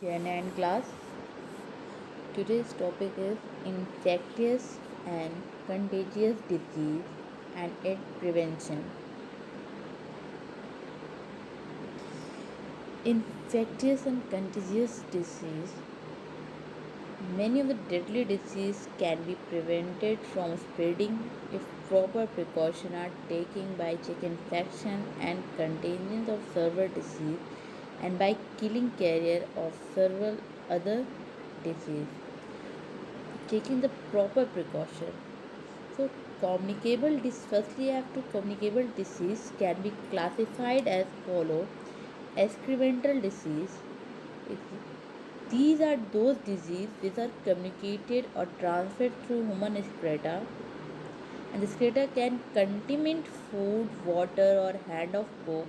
Year 9 class. Today's topic is infectious and contagious disease and its prevention. Infectious and contagious disease. Many of the deadly diseases can be prevented from spreading if proper precautions are taken by checking infection and contagion of several disease and by killing carrier of several other disease. Taking the proper precaution. So communicable disease can be classified as follow. Excremental disease. These are those diseases which are communicated or transferred through human excreta, and the excreta can contaminate food, water, or hand of cook,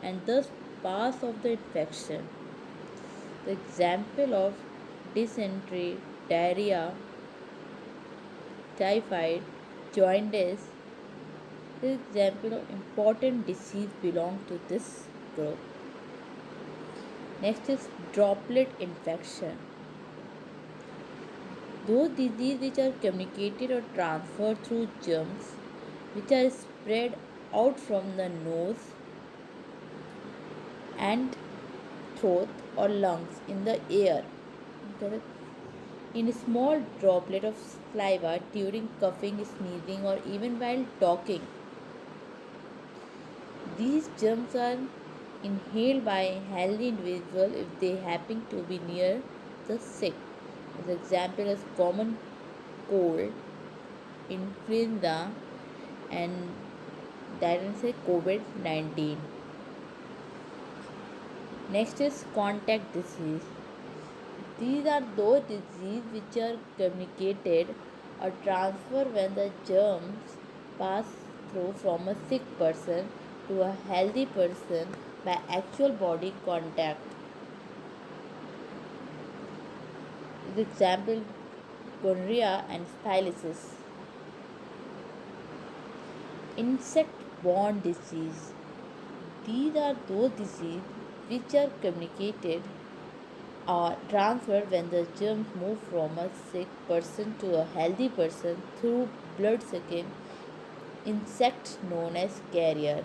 and thus pass of the infection. The example of dysentery, diarrhea, typhoid, jaundice, the example of important disease belong to this group. Next is droplet infection. Those diseases which are communicated or transferred through germs which are spread out from the nose and throat or lungs in the air in a small droplet of saliva during coughing, sneezing, or even while talking. These germs are inhaled by a healthy individual if they happen to be near the sick. As example is common cold, influenza, and that is a COVID-19. Next is contact disease. These are those diseases which are communicated or transferred when the germs pass through from a sick person to a healthy person by actual body contact. For example, gonorrhea and syphilis. Insect-borne disease. These are those diseases which are communicated or transferred when the germs move from a sick person to a healthy person through blood-sucking insects known as carrier.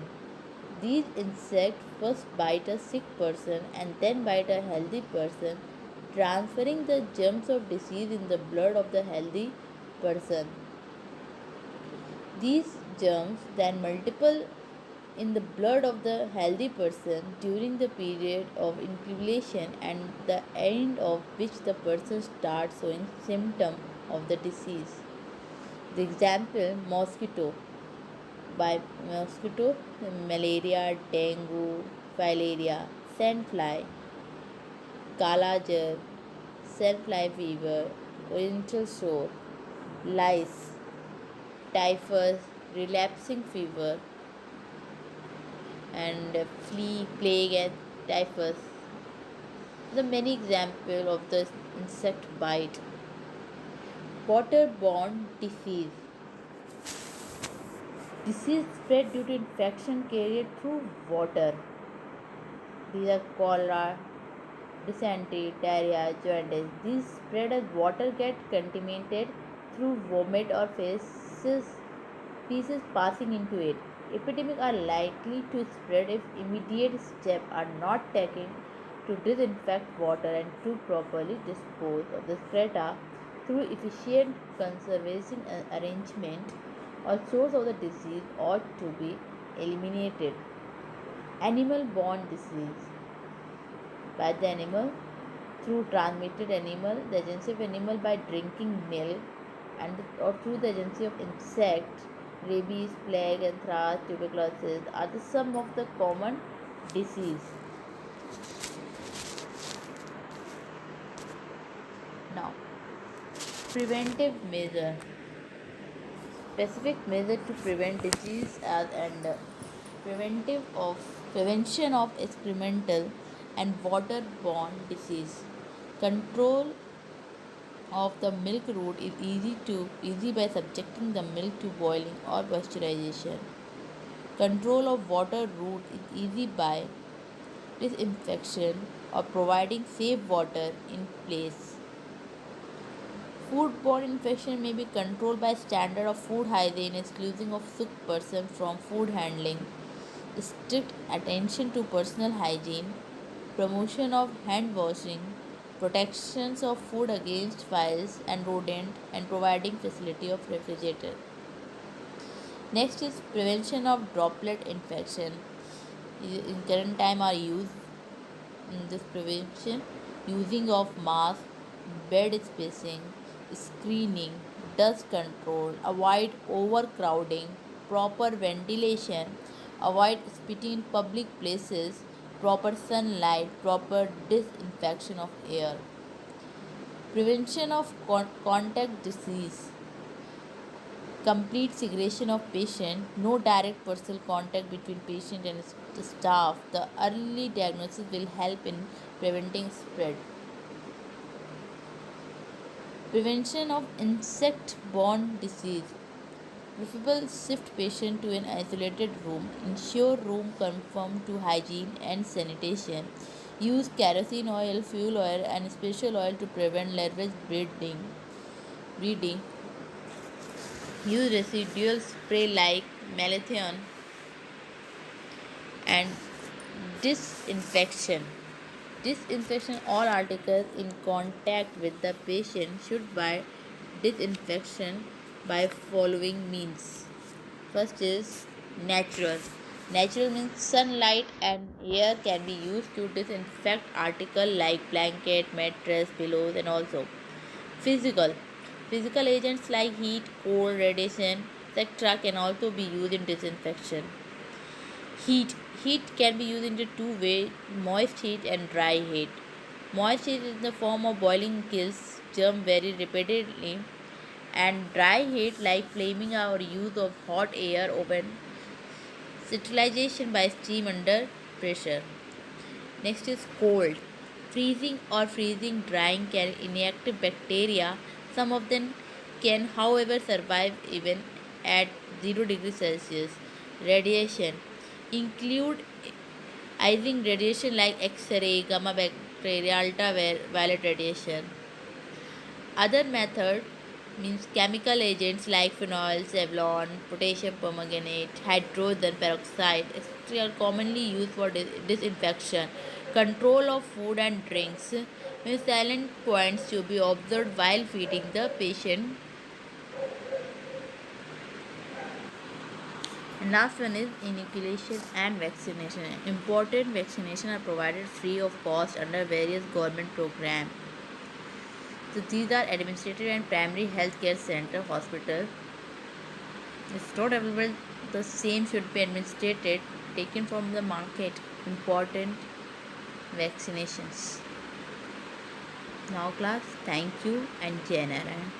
These insects first bite a sick person and then bite a healthy person, transferring the germs of disease in the blood of the healthy person. These germs then multiply in the blood of the healthy person during the period of incubation and the end of which the person starts showing symptoms of the disease. The example mosquito. By mosquito, malaria, dengue, filaria, sandfly, kalajar, sandfly fever, oriental sore, lice, typhus, relapsing fever, and flea, plague, and typhus. The many examples of the insect bite. Waterborne disease. Disease spread due to infection carried through water. These are cholera, dysentery, diarrhea, jaundice. These spread as water get contaminated through vomit or feces passing into it. Epidemics are likely to spread if immediate steps are not taken to disinfect water and to properly dispose of the strata through efficient conservation arrangement or source of the disease ought to be eliminated. Animal borne disease by the animal through transmitted animal, the agency of animal by drinking milk, and or through the agency of insect, rabies, plague, anthrax, tuberculosis are the some of the common disease. Now, preventive measure. Specific measure to prevent disease and prevention of experimental and waterborne disease. Control of the milk route is easy by subjecting the milk to boiling or pasteurization. Control of water route is easy by disinfection or providing safe water in place. Foodborne infection may be controlled by standard of food hygiene, excluding of sick person from food handling, strict attention to personal hygiene, promotion of hand washing, protections of food against flies and rodent, and providing facility of refrigerator. Next is prevention of droplet infection. In current time are used in this prevention using of mask, bed spacing, screening, dust control, avoid overcrowding, proper ventilation, avoid spitting in public places, proper sunlight, proper disinfection of air. Prevention of contact disease, complete segregation of patient, no direct personal contact between patient and staff. The early diagnosis will help in preventing spread. Prevention of insect-borne disease. Preferable shift patient to an isolated room. Ensure room conform to hygiene and sanitation. Use kerosene oil, fuel oil, and special oil to prevent larvae breeding. Use residual spray like malathion and disinfection. Disinfection all articles in contact with the patient should by disinfection by following means. First is natural. Natural means sunlight and air can be used to disinfect articles like blanket, mattress, pillows, and also physical. Physical agents like heat, cold, radiation, etc. can also be used in disinfection. Heat can be used in two ways: moist heat and dry heat. Moist heat is in the form of boiling kills germ very repeatedly, and dry heat like flaming or use of hot air oven sterilization by steam under pressure. Next is cold. Freezing or freezing drying can inactive bacteria. Some of them can, however, survive even at 0 degrees Celsius. Radiation include icing radiation like X-ray, gamma bacteria, ultraviolet radiation. Other method means chemical agents like phenol, Savlon, potassium permanganate, hydrogen peroxide, etc. are commonly used for disinfection. Control of food and drinks means silent points to be observed while feeding the patient. And last one is inoculation and vaccination. Important vaccination are provided free of cost under various government programs. So these are administrative and primary health care center hospital. If not available, the same should be administered taken from the market. Important vaccinations. Now class, thank you and Jai Narayan.